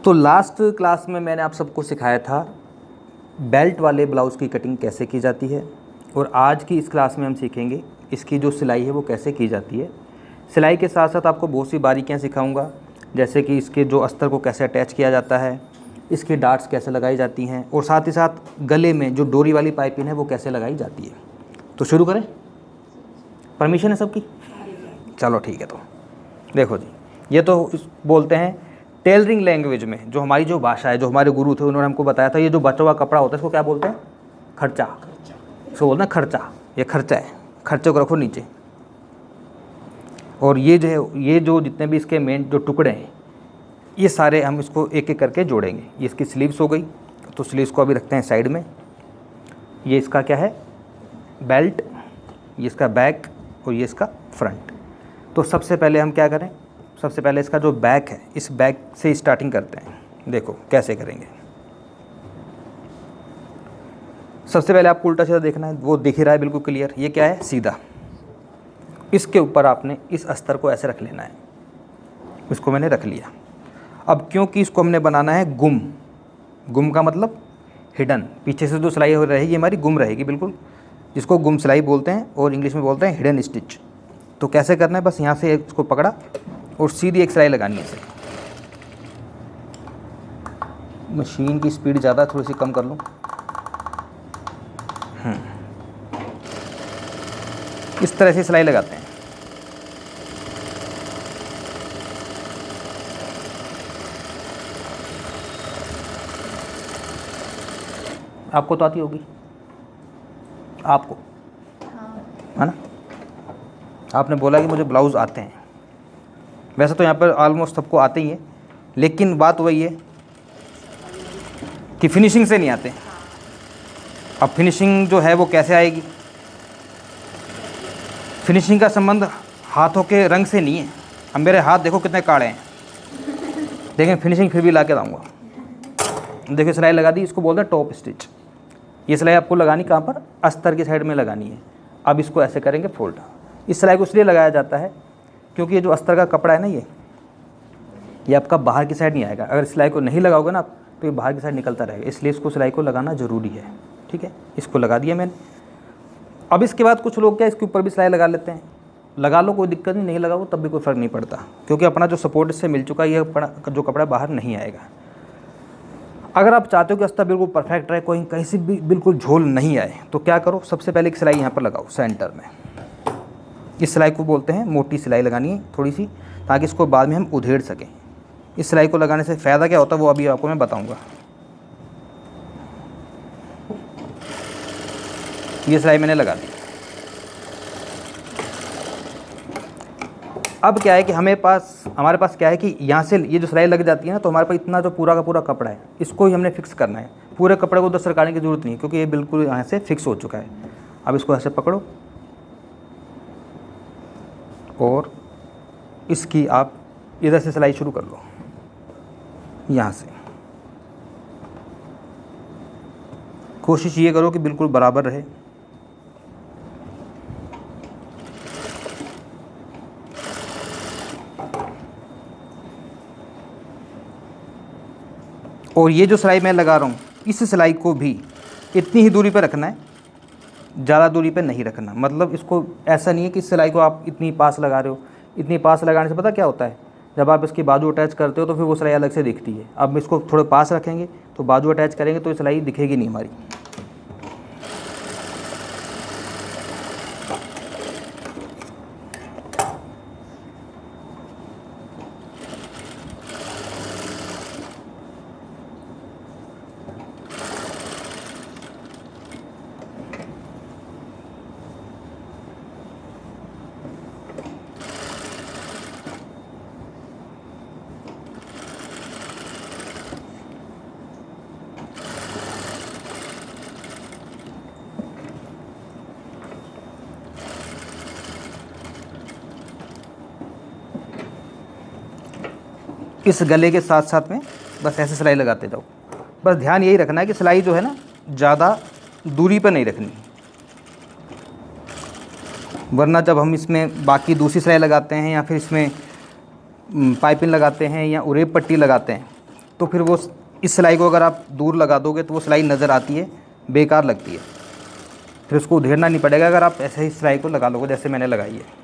तो last class में मैंने आप सबको सिखाया था बेल्ट वाले ब्लाउज़ की कटिंग कैसे की जाती है, और आज की इस क्लास में हम सीखेंगे इसकी जो सिलाई है वो कैसे की जाती है। सिलाई के साथ साथ आपको बहुत सी बारीकियां सिखाऊंगा, जैसे कि इसके जो अस्तर को कैसे अटैच किया जाता है, इसकी डार्ट्स कैसे लगाई जाती हैं, और साथ ही साथ गले में जो डोरी वाली पाइपिंग है वो कैसे लगाई जाती है। तो शुरू करें, परमिशन है सबकी? चलो ठीक है। तो देखो जी, ये तो बोलते हैं टेलरिंग लैंग्वेज में, जो हमारी जो भाषा है, जो हमारे गुरु थे उन्होंने हमको बताया था, ये जो बचा हुआ कपड़ा होता है इसको क्या बोलते हैं? खर्चा। इसको बोलते हैं खर्चा। ये खर्चा है, खर्चे को रखो नीचे। और ये जो है, ये जो जितने भी इसके मेन जो टुकड़े हैं, ये सारे हम इसको एक एक करके जोड़ेंगे। ये इसकी स्लीव्स हो गई, तो स्लीव्स को अभी रखते हैं साइड में। ये इसका क्या है? बेल्ट। ये इसका बैक और ये इसका फ्रंट। तो सबसे पहले हम क्या करें? सबसे पहले इसका जो बैक है, इस बैक से स्टार्टिंग करते हैं। देखो कैसे करेंगे। सबसे पहले आपको उल्टा सीधा देखना है, वो दिख ही रहा है बिल्कुल क्लियर। ये क्या है? सीधा। इसके ऊपर आपने इस अस्तर को ऐसे रख लेना है। इसको मैंने रख लिया। अब क्योंकि इसको हमने बनाना है गुम, गुम का मतलब हिडन, पीछे से जो सिलाई हो रहेगी हमारी गुम रहेगी बिल्कुल, जिसको गुम सिलाई बोलते हैं और इंग्लिश में बोलते हैं हिडन स्टिच। तो कैसे करना है? बस यहाँ से इसको पकड़ा और सीधी एक सिलाई लगानी है इसे। मशीन की स्पीड ज़्यादा, थोड़ी सी कम कर लूँ। इस तरह से सिलाई लगाते हैं। आपको तो आती होगी, आपको, है ना? आपने बोला कि मुझे ब्लाउज़ आते हैं। वैसे तो यहाँ पर ऑलमोस्ट सबको आते ही हैं, लेकिन बात वही है कि फिनिशिंग से नहीं आते। अब फिनिशिंग जो है वो कैसे आएगी? फिनिशिंग का संबंध हाथों के रंग से नहीं है। अब मेरे हाथ देखो कितने काले हैं, देखें फिनिशिंग फिर भी ला के लाऊँगा। देखिए सिलाई लगा दी, इसको बोलते हैं टॉप स्टिच। ये सिलाई आपको लगानी कहाँ पर? अस्तर की साइड में लगानी है। अब इसको ऐसे करेंगे फोल्ड। इस सिलाई को इसलिए लगाया जाता है क्योंकि ये जो अस्तर का कपड़ा है ना, ये आपका बाहर की साइड नहीं आएगा। अगर सिलाई को नहीं लगाओगे ना तो ये बाहर की साइड निकलता रहेगा, इसलिए इसको सिलाई को लगाना ज़रूरी है। ठीक है, इसको लगा दिया मैंने। अब इसके बाद कुछ लोग क्या इसके ऊपर भी सिलाई लगा लेते हैं। लगा लो, कोई दिक्कत नहीं, नहीं लगाओ तब भी कोई फ़र्क नहीं पड़ता, क्योंकि अपना जो सपोर्ट इससे मिल चुका है, ये जो कपड़ा बाहर नहीं आएगा। अगर आप चाहते हो कि अस्तर बिल्कुल परफेक्ट रहे, कोई कहीं से भी बिल्कुल झोल नहीं आए, तो क्या करो? सबसे पहले एक सिलाई यहाँ पर लगाओ सेंटर में। इस सिलाई को बोलते हैं मोटी सिलाई लगानी है थोड़ी सी, ताकि इसको बाद में हम उधेड़ सकें। इस सिलाई को लगाने से फ़ायदा क्या होता है वो अभी आपको मैं बताऊंगा। ये सिलाई मैंने लगा दी। अब क्या है कि हमारे पास क्या है कि यहाँ से ये जो सिलाई लग जाती है ना, तो हमारे पास इतना जो पूरा का पूरा कपड़ा है, इसको ही हमने फिक्स करना है। पूरे कपड़े को उधर सरकाने की ज़रूरत नहीं है, क्योंकि ये बिल्कुल यहाँ से फिक्स हो चुका है। अब इसको ऐसे पकड़ो और इसकी आप इधर से सिलाई शुरू कर लो, यहाँ से। कोशिश ये करो कि बिल्कुल बराबर रहे। और ये जो सिलाई मैं लगा रहा हूँ, इस सिलाई को भी इतनी ही दूरी पर रखना है, ज़्यादा दूरी पर नहीं रखना। मतलब इसको ऐसा नहीं है कि इस सिलाई को आप इतनी पास लगा रहे हो। इतनी पास लगाने से पता क्या होता है? जब आप इसकी बाजू अटैच करते हो तो फिर वो सिलाई अलग से दिखती है। अब इसको थोड़े पास रखेंगे तो बाजू अटैच करेंगे तो ये सिलाई दिखेगी नहीं हमारी। इस गले के साथ साथ में बस ऐसे सिलाई लगाते जाओ। बस ध्यान यही रखना है कि सिलाई जो है ना, ज़्यादा दूरी पर नहीं रखनी, वरना जब हम इसमें बाकी दूसरी सिलाई लगाते हैं या फिर इसमें पाइपिंग लगाते हैं या उरेब पट्टी लगाते हैं, तो फिर वो इस सिलाई को अगर आप दूर लगा दोगे तो वो सिलाई नज़र आती है, बेकार लगती है, फिर उसको उधेड़ना नहीं पड़ेगा अगर आप ऐसे ही सिलाई को लगा लोगे जैसे मैंने लगाई है।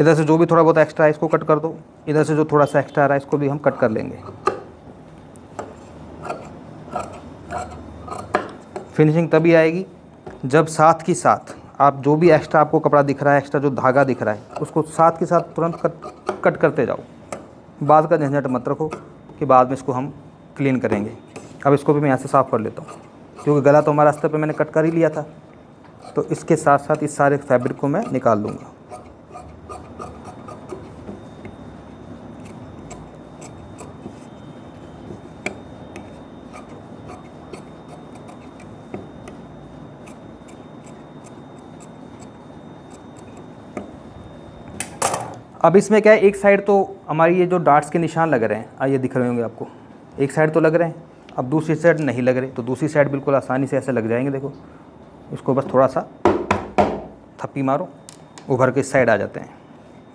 इधर से जो भी थोड़ा बहुत एक्स्ट्रा है इसको कट कर दो, इधर से जो थोड़ा सा एक्स्ट्रा आ रहा है इसको भी हम कट कर लेंगे। फिनिशिंग तभी आएगी जब साथ की साथ आप जो भी एक्स्ट्रा आपको कपड़ा दिख रहा है, एक्स्ट्रा जो धागा दिख रहा है, उसको साथ के साथ तुरंत कट करते जाओ। बाद का झंझट मत रखो कि बाद में इसको हम क्लीन करेंगे। अब इसको भी मैं यहाँ से साफ़ कर लेता हूँ, क्योंकि गला तो हमारा अस्तर पे मैंने कट कर ही लिया था, तो इसके साथ साथ इस सारे फैब्रिक को मैं निकाल लूँगा। अब इसमें क्या है, एक साइड तो हमारी ये जो डार्ट्स के निशान लग रहे हैं, ये दिख रहे होंगे आपको, एक साइड तो लग रहे हैं, अब दूसरी साइड नहीं लग रहे, तो दूसरी साइड बिल्कुल आसानी से ऐसे लग जाएंगे। देखो, इसको बस थोड़ा सा थप्पी मारो, उभर के इस साइड आ जाते हैं।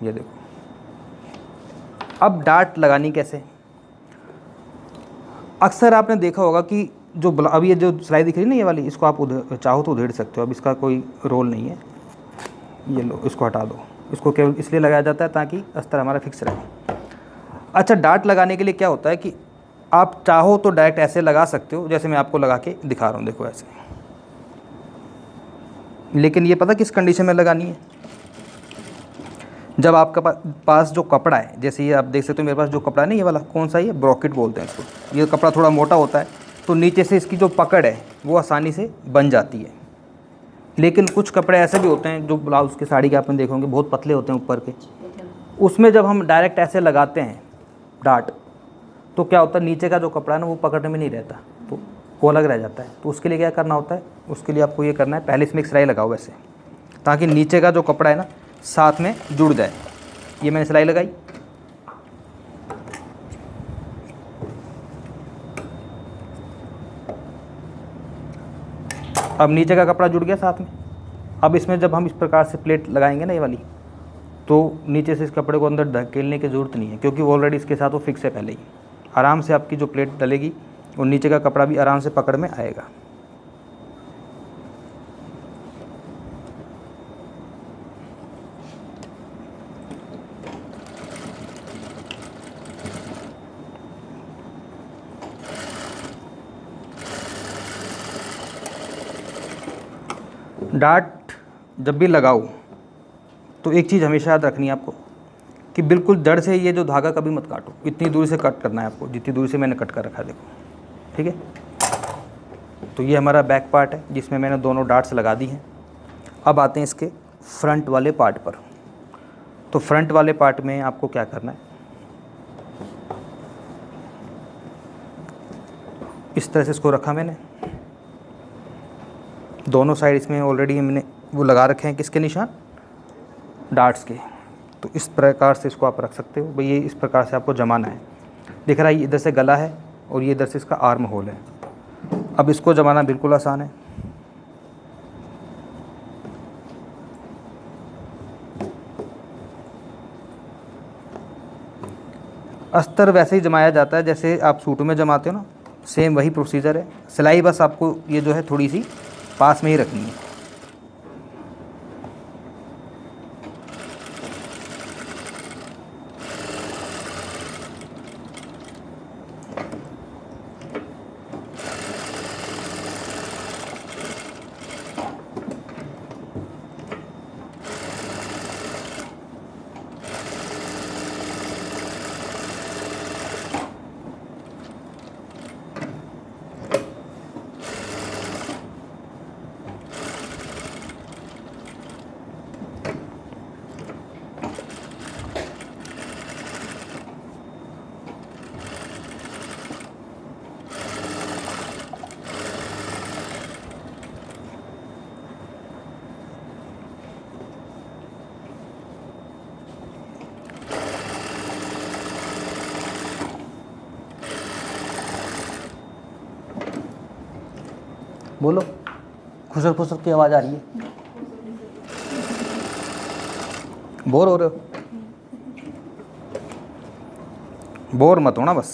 ये देखो। अब डार्ट लगानी कैसे, अक्सर आपने देखा होगा कि जो अब ये जो सिलाई दिख रही है ना, ये वाली, इसको आप चाहो तो उधेड़ सकते हो, अब इसका कोई रोल नहीं है। ये लो, इसको हटा दो, इसको केवल इसलिए लगाया जाता है ताकि अस्तर हमारा फिक्स रहे। अच्छा, डार्ट लगाने के लिए क्या होता है कि आप चाहो तो डायरेक्ट ऐसे लगा सकते हो, जैसे मैं आपको लगा के दिखा रहा हूँ, देखो ऐसे। लेकिन ये पता किस कंडीशन में लगानी है, जब आपका पास जो कपड़ा है, जैसे ये आप देख सकते हो मेरे पास जो कपड़ा है ना, ये वाला कौन सा, ये ब्रॉकेट बोलते हैं इसको। ये कपड़ा थोड़ा मोटा होता है, तो नीचे से इसकी जो पकड़ है वो आसानी से बन जाती है। लेकिन कुछ कपड़े ऐसे भी होते हैं जो ब्लाउज़ के, साड़ी के आपने देखे होंगे, बहुत पतले होते हैं ऊपर के, उसमें जब हम डायरेक्ट ऐसे लगाते हैं डार्ट, तो क्या होता है, नीचे का जो कपड़ा है ना वो पकड़ने में नहीं रहता, तो वो अलग रह जाता है। तो उसके लिए क्या करना होता है, उसके लिए आपको ये करना है, पहले इसमें एक सिलाई लगाओ वैसे, ताकि नीचे का जो कपड़ा है ना साथ में जुड़ जाए। ये मैंने सिलाई लगाई, अब नीचे का कपड़ा जुड़ गया साथ में। अब इसमें जब हम इस प्रकार से प्लेट लगाएंगे ना, ये वाली, तो नीचे से इस कपड़े को अंदर धकेलने की ज़रूरत नहीं है, क्योंकि वो ऑलरेडी इसके साथ वो फिक्स है पहले ही। आराम से आपकी जो प्लेट डलेगी और नीचे का कपड़ा भी आराम से पकड़ में आएगा। डार्ट जब भी लगाओ तो एक चीज़ हमेशा याद रखनी है आपको कि बिल्कुल जड़ से ये जो धागा कभी मत काटो, इतनी दूरी से कट करना है आपको, जितनी दूरी से मैंने कट कर रखा है, देखो, ठीक है। तो ये हमारा बैक पार्ट है जिसमें मैंने दोनों डार्ट्स लगा दी हैं। अब आते हैं इसके फ्रंट वाले पार्ट पर। तो फ्रंट वाले पार्ट में आपको क्या करना है, इस तरह से इसको रखा मैंने, दोनों साइड इसमें ऑलरेडी मैंने वो लगा रखे हैं, किसके निशान, डार्ट्स के। तो इस प्रकार से इसको आप रख सकते हो भाई, ये इस प्रकार से आपको जमाना है। दिख रहा है, इधर से गला है और ये इधर से इसका आर्म होल है। अब इसको जमाना बिल्कुल आसान है। अस्तर वैसे ही जमाया जाता है जैसे आप सूट में जमाते हो ना, सेम वही प्रोसीजर है। सिलाई बस आपको ये जो है थोड़ी सी पास में ही रखनी है। बोलो, खुसर खुसर की आवाज़ आ रही है, बोर हो रहे हो, बोर मत होना बस।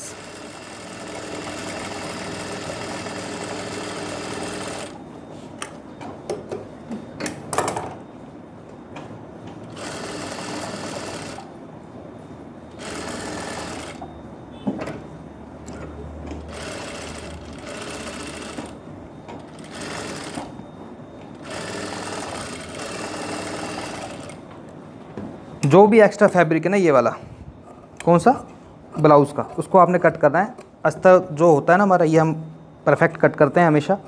जो भी एक्स्ट्रा फैब्रिक है ना, ये वाला कौन सा ब्लाउज़ का, उसको आपने कट करना है। अस्तर जो होता है ना हमारा, ये हम परफेक्ट कट करते हैं हमेशा।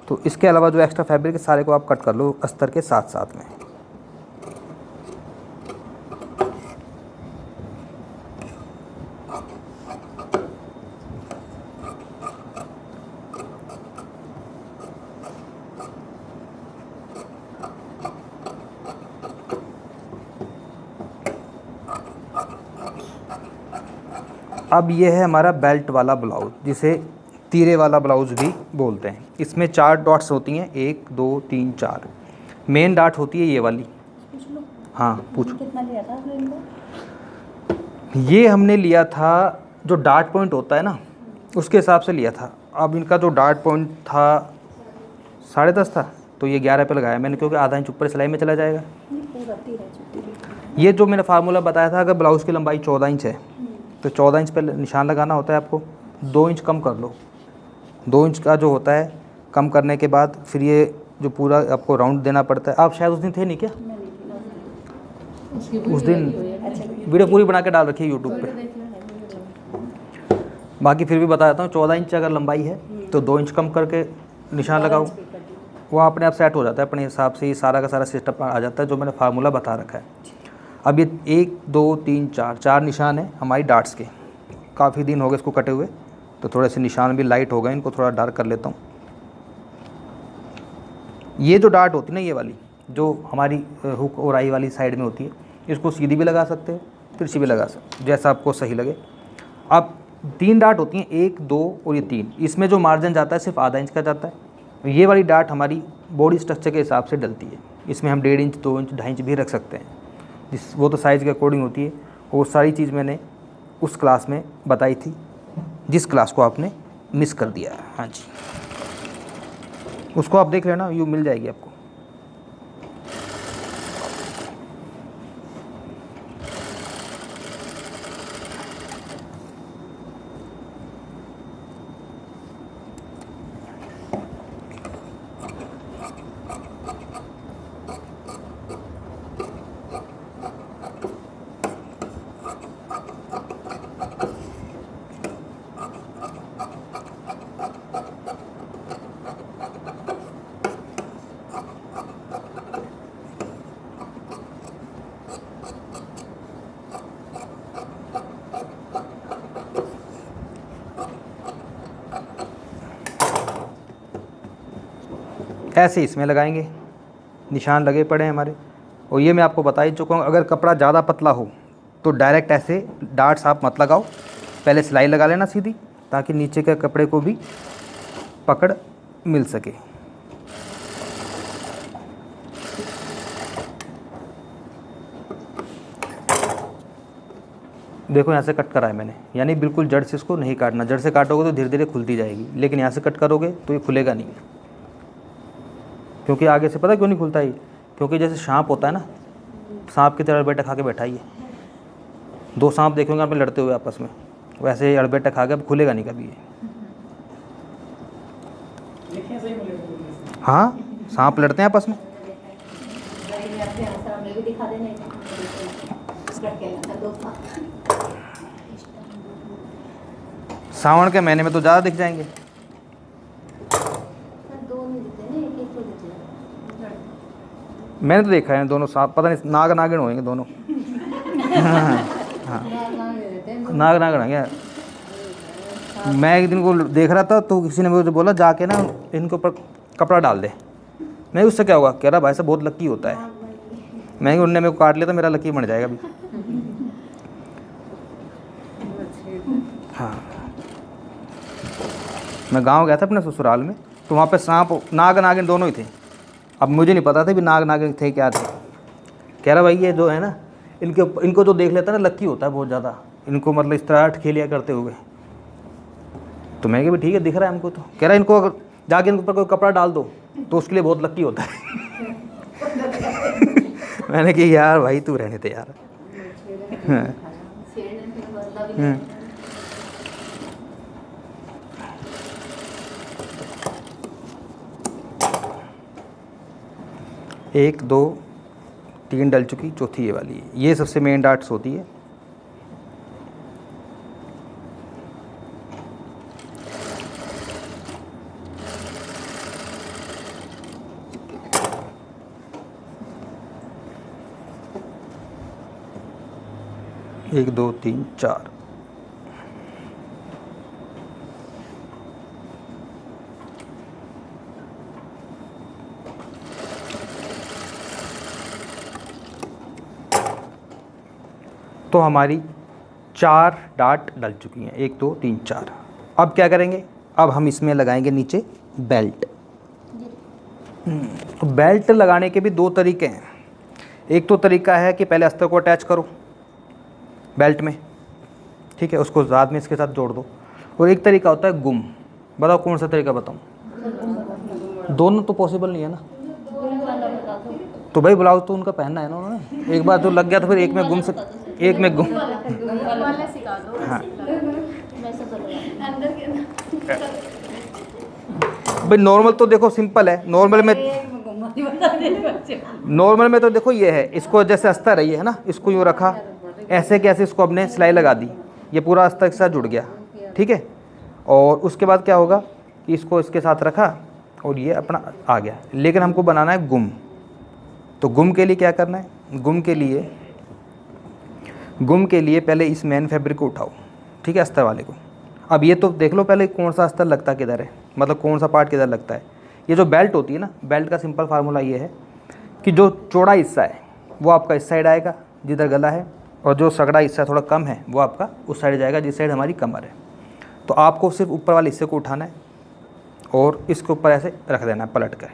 तो इसके अलावा जो एक्स्ट्रा फैब्रिक है सारे को आप कट कर लो अस्तर के साथ साथ में। अब ये है हमारा बेल्ट वाला ब्लाउज़, जिसे तीरे वाला ब्लाउज़ भी बोलते हैं। इसमें 4 डॉट्स होती हैं, 1 2 3 4। मेन डॉट होती है ये वाली। हाँ पूछो। कितना लिया था आपने इनका? ये हमने लिया था जो डार्ट पॉइंट होता है ना, उसके हिसाब से लिया था। अब इनका जो डार्ट पॉइंट था 10.5 था, तो ये 11 पे लगाया मैंने, क्योंकि आधा इंच ऊपर सिलाई में चला जाएगा। ये जो मैंने फार्मूला बताया था, अगर ब्लाउज़ की लंबाई 14 इंच है तो 14 इंच पे निशान लगाना होता है आपको। 2 इंच कम कर लो। 2 इंच का जो होता है कम करने के बाद फिर ये जो पूरा आपको राउंड देना पड़ता है। आप शायद उस दिन थे नहीं क्या? उस दिन वीडियो पूरी बना के डाल रखी है यूट्यूब पे। बाकी फिर भी बता देता हूँ, 14 इंच अगर लंबाई है तो 2 इंच कम करके निशान लगाओ, वो अपने आप सेट हो जाता है अपने हिसाब से। ये सारा का सारा सिस्टम आ जाता है जो मैंने फार्मूला बता रखा है। अब ये 1 2 3 4 निशान है हमारी डार्ट्स के। काफ़ी दिन हो गए इसको कटे हुए, तो थोड़े से निशान भी लाइट हो गए, इनको थोड़ा डार्क कर लेता हूँ। ये जो डार्ट होती है ना, ये वाली जो हमारी हुक और आई वाली साइड में होती है, इसको सीधी भी लगा सकते हो, तिरछी भी लगा सकते हो, जैसा आपको सही लगे। अब 3 डार्ट होती हैं, 1 2 और ये 3। इसमें जो मार्जिन जाता है सिर्फ आधा इंच का जाता है। ये वाली डार्ट हमारी बॉडी स्ट्रक्चर के हिसाब से डलती है। इसमें हम 1.5 इंच 2 इंच 2.5 इंच भी रख सकते हैं, वो तो साइज़ के अकॉर्डिंग होती है। वो सारी चीज़ मैंने उस क्लास में बताई थी, जिस क्लास को आपने मिस कर दिया है। हाँ जी, उसको आप देख लेना, यूँ मिल जाएगी आपको। ऐसे इसमें लगाएंगे, निशान लगे पड़े हैं हमारे। और ये मैं आपको बता ही चुका हूँ, अगर कपड़ा ज़्यादा पतला हो तो डायरेक्ट ऐसे डार्ट्स आप मत लगाओ, पहले सिलाई लगा लेना सीधी, ताकि नीचे के कपड़े को भी पकड़ मिल सके। देखो यहाँ से कट करा है मैंने, यानी बिल्कुल जड़ से इसको नहीं काटना। जड़ से काटोगे तो धीरे धीरे खुलती जाएगी, लेकिन यहाँ से कट करोगे तो ये खुलेगा नहीं। क्योंकि आगे से पता क्यों नहीं खुलता है? क्योंकि जैसे सांप होता है ना, सांप की तरह अड़बेटा खा के बैठा ही है। 2 सांप देखेंगे आप लड़ते हुए आपस में, वैसे अड़बेटा खा के अब खुलेगा नहीं कभी ये। हाँ, सांप लड़ते हैं आपस में। सावन के महीने में तो ज़्यादा दिख जाएंगे। मैंने तो देखा है दोनों सांप, पता नहीं नाग नागिन होंगे दोनों। हाँ, नाग नागिन होंगे। मैं एक दिन को देख रहा था तो किसी ने मुझे बोला जाके ना इनके ऊपर कपड़ा डाल दे। मैं उससे क्या होगा? कह रहा भाई साहब बहुत लकी होता है। मैं उनने मेरे को काट लिया तो मेरा लकी बन जाएगा अभी। हाँ, मैं गांव गया था अपने ससुराल में, तो वहाँ पे सांप नाग नागिन दोनों ही थे। अब मुझे नहीं पता था भी नाग नागिन थे क्या थे। कह रहा भाई ये जो है ना, इनको जो देख लेता है ना लकी होता है बहुत ज़्यादा। इनको मतलब इस तरह खेलिया करते हुए। तो मैं कहा ठीक है दिख रहा है हमको। तो कह रहा इनको अगर जाके इनके ऊपर कोई कपड़ा डाल दो तो उसके लिए बहुत लकी होता है। मैंने कहा यार भाई तू रहने दे यार। एक 2 3 डल चुकी, चौथी ये वाली है। ये सबसे मेन डार्ट्स होती है। एक, दो, तीन, चार। तो हमारी 4 डार्ट डल चुकी हैं, 1, 2, 3, 4। अब क्या करेंगे, अब हम इसमें लगाएंगे नीचे बेल्ट। तो बेल्ट लगाने के भी 2 तरीके हैं। एक तो तरीका है कि पहले अस्तर को अटैच करो बेल्ट में, ठीक है, उसको बाद में इसके साथ जोड़ दो। और एक तरीका होता है गुम। बताओ कौन सा तरीका बताऊं? दोनों तो पॉसिबल नहीं है ना। तो भाई ब्लाउज तो उनका पहनना है ना उन्होंने, एक बार जो लग गया तो फिर एक में गुम एक में गुम। हाँ भाई नॉर्मल तो देखो सिंपल है। नॉर्मल में तो देखो ये है, इसको जैसे अस्तर है ये है ना, इसको यूँ रखा ऐसे कैसे, इसको अपने सिलाई लगा दी, ये पूरा अस्तर के साथ जुड़ गया, ठीक है। और उसके बाद क्या होगा कि इसको इसके साथ रखा और ये अपना आ गया। लेकिन हमको बनाना है गुम। तो गुम के लिए क्या करना है, गुम के लिए पहले इस मेन फैब्रिक को उठाओ, ठीक है, अस्तर वाले को। अब ये तो देख लो पहले कौन सा अस्तर लगता किधर है, मतलब कौन सा पार्ट किधर लगता है। ये जो बेल्ट होती है ना, बेल्ट का सिंपल फार्मूला ये है कि जो चौड़ा हिस्सा है वो आपका इस साइड आएगा जिधर गला है, और जो सगड़ा हिस्सा थोड़ा कम है वो आपका उस साइड जाएगा जिस साइड हमारी कमर है। तो आपको सिर्फ ऊपर वाले हिस्से को उठाना है और इसके ऊपर ऐसे रख देना है पलट कर।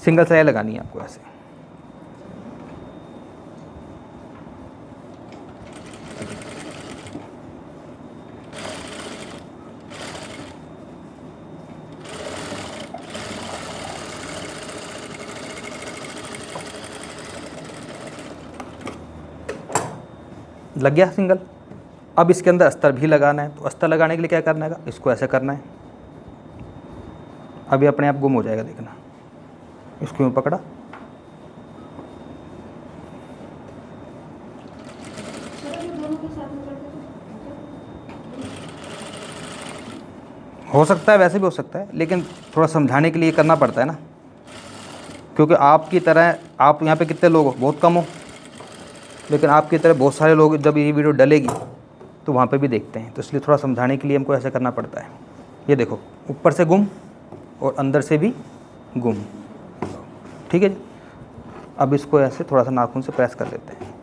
सिंगल सिलाई लगानी है आपको ऐसे। लग गया सिंगल। अब इसके अंदर अस्तर भी लगाना है। तो अस्तर लगाने के लिए क्या करना है, इसको ऐसे करना है। अभी अपने आप गुम हो जाएगा, देखना। इसको यूँ पकड़ा, हो सकता है वैसे भी हो सकता है, लेकिन थोड़ा समझाने के लिए करना पड़ता है ना, क्योंकि आपकी तरह आप यहाँ पे कितने लोग हो, बहुत कम हो, लेकिन आपकी तरह बहुत सारे लोग जब ये वीडियो डलेगी तो वहाँ पे भी देखते हैं। तो इसलिए थोड़ा समझाने के लिए हमको ऐसे करना पड़ता है। ये देखो, ऊपर से गुम और अंदर से भी गुम, ठीक है जी। अब इसको ऐसे थोड़ा सा नाखून से प्रेस कर लेते हैं।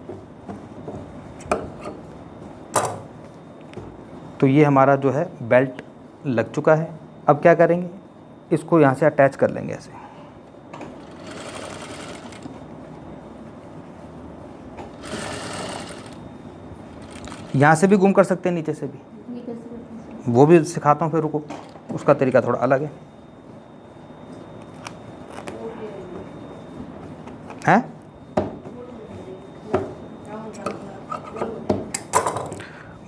तो ये हमारा जो है बेल्ट लग चुका है। अब क्या करेंगे, इसको यहाँ से अटैच कर लेंगे ऐसे। यहाँ से भी गुम कर सकते हैं, नीचे से भी, वो भी सिखाता हूँ फिर, रुको। उसका तरीका थोड़ा अलग है। हैं?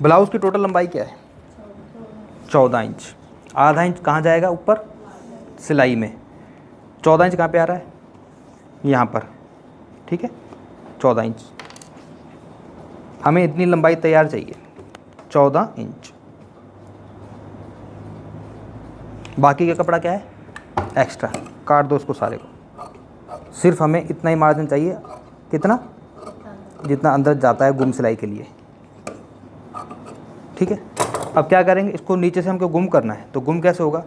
ब्लाउज की टोटल लंबाई क्या है? 14 इंच। आधा इंच कहाँ जाएगा? ऊपर सिलाई में। 14 इंच कहाँ पे आ रहा है? यहाँ पर, ठीक है, 14 इंच। हमें इतनी लंबाई तैयार चाहिए, 14 इंच। बाकी का कपड़ा क्या है? एक्स्ट्रा, काट दो उसको सारे को। सिर्फ हमें इतना ही मार्जिन चाहिए। कितना? जितना अंदर जाता है गुम सिलाई के लिए, ठीक है। अब क्या करेंगे, इसको नीचे से हमको गुम करना है। तो गुम कैसे होगा?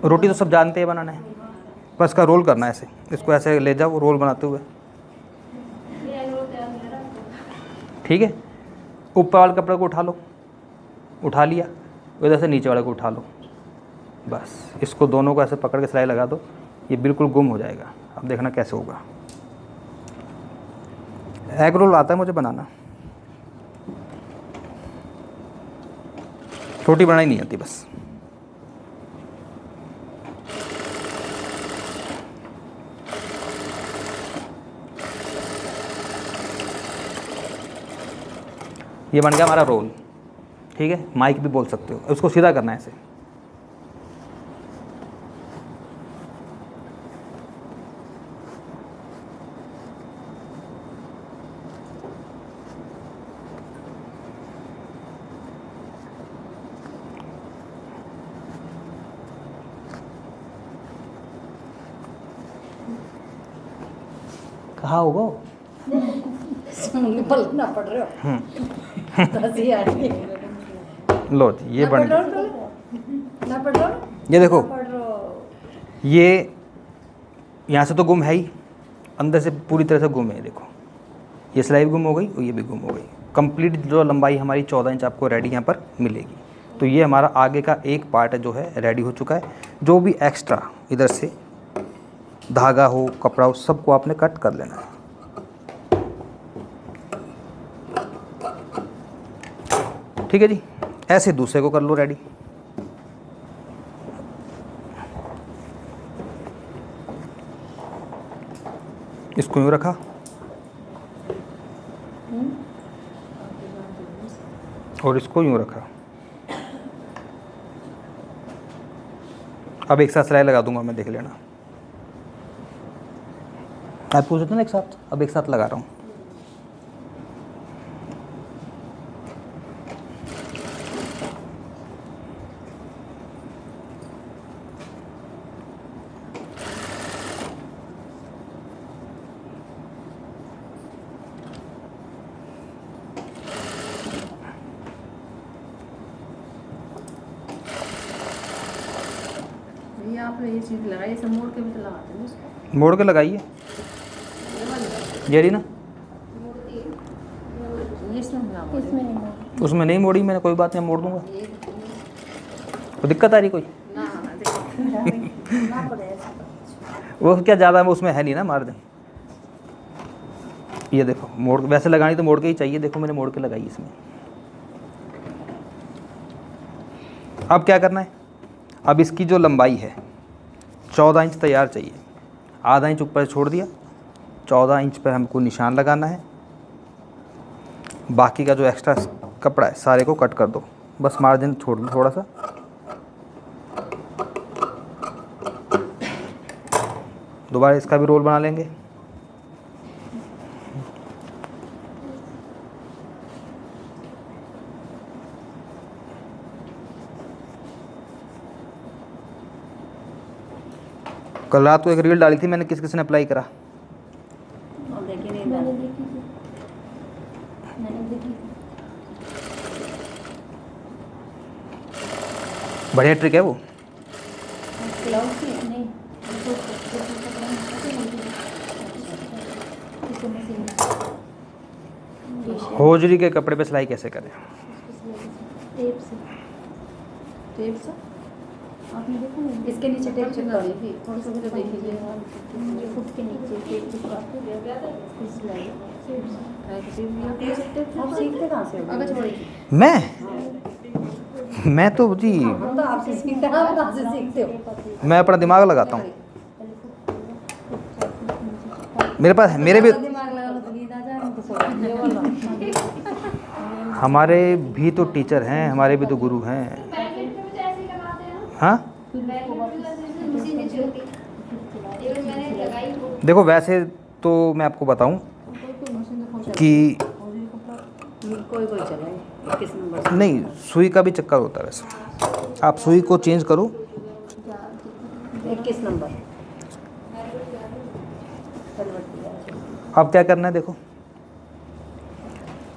रोटी तो सब जानते हैं बनाना है, बस इसका रोल करना है ऐसे। इसको ऐसे ले जाओ रोल बनाते हुए, ठीक है। ऊपर वाले कपड़े को उठा लो, उठा लिया, इधर से नीचे वाले को उठा लो, बस इसको दोनों को ऐसे पकड़ के सिलाई लगा दो। ये बिल्कुल गुम हो जाएगा। अब देखना कैसे होगा। एग रोल आता है मुझे बनाना, रोटी बनानी नहीं आती बस। ये बन गया हमारा रोल, ठीक है। माइक भी बोल सकते हो। उसको सीधा करना है ऐसे। कहा होगा पलटना पड़ रहा है। हंसी आ रही है। लो जी ये बन गया। ना पढ़ रहा, ये देखो पढ़ रहा। ये यहाँ से तो गुम है ही, अंदर से पूरी तरह से गुम है। देखो ये सिलाई भी गुम हो गई और ये भी गुम हो गई। कंप्लीट जो लंबाई हमारी 14 इंच आपको रेडी यहाँ पर मिलेगी। तो ये हमारा आगे का एक पार्ट जो है रेडी हो चुका है। जो भी एक्स्ट्रा इधर से धागा हो कपड़ा हो सबको आपने कट कर लेना है। ठीक है जी, ऐसे दूसरे को कर लो रेडी। इसको यूँ रखा और इसको यूँ रखा। अब एक साथ सिलाई लगा दूंगा मैं, देख लेना। आप पूछ रहे थे ना एक साथ, अब एक साथ लगा रहा हूँ। ये आपने ये चीज लगाई, ऐसे मोड़ के भी तो लगाते हैं उसको। मोड़ के लगाइए जेरी ना, इसमें नहीं उसमें नहीं मोड़ी मैंने, कोई बात नहीं मोड़ दूंगा। कोई दिक्कत आ रही कोई? ना पड़े ऐसा। वो क्या ज़्यादा उसमें है नहीं ना मार्जिन। ये देखो मोड़, वैसे लगानी तो मोड़ के ही चाहिए। देखो मैंने मोड़ के लगाई इसमें। अब क्या करना है, अब इसकी जो लंबाई है 14 इंच तैयार चाहिए। आधा इंच ऊपर छोड़ दिया, 14 इंच पर हमको निशान लगाना है। बाकी का जो एक्स्ट्रा कपड़ा है सारे को कट कर दो, बस मार्जिन छोड़ दो थोड़ा सा। दोबारा इसका भी रोल बना लेंगे। कल रात को एक रील डाली थी मैंने, किस किस ने अप्लाई करा? देखी नहीं, मैंने देखी थी। बढ़िया ट्रिक है वो। ब्लाउज की नहीं, होजरी के कपड़े पे सिलाई कैसे करें? टेप से। टेप से आपने देखा नहीं? इसके नीचे टेप चिपका ली थी, थोड़ी सी मुझे देखी थी। ये फुट के नीचे टेप चिपका के सिलाई। आप सीखते कहाँ से हो? मैं तो जी हम तो आपसे सीखते हैं, आप कहाँ से सीखते हो? मैं अपना दिमाग लगाता हूँ। मेरे पास है, मेरे भी दिमाग लगा लो तो नींद आ जाए, हम तो सो जाएंगे। ये वाला। हमारे भी तो टीचर हैं, हमारे भी तो गुरु हैं। हाँ देखो वैसे तो मैं आपको बताऊं कि कोई कोई चलाए 21 नंबर से। नहीं, सुई का भी चक्कर होता है वैसे। आप सुई को चेंज करो। 21 नंबर। अब क्या करना है देखो,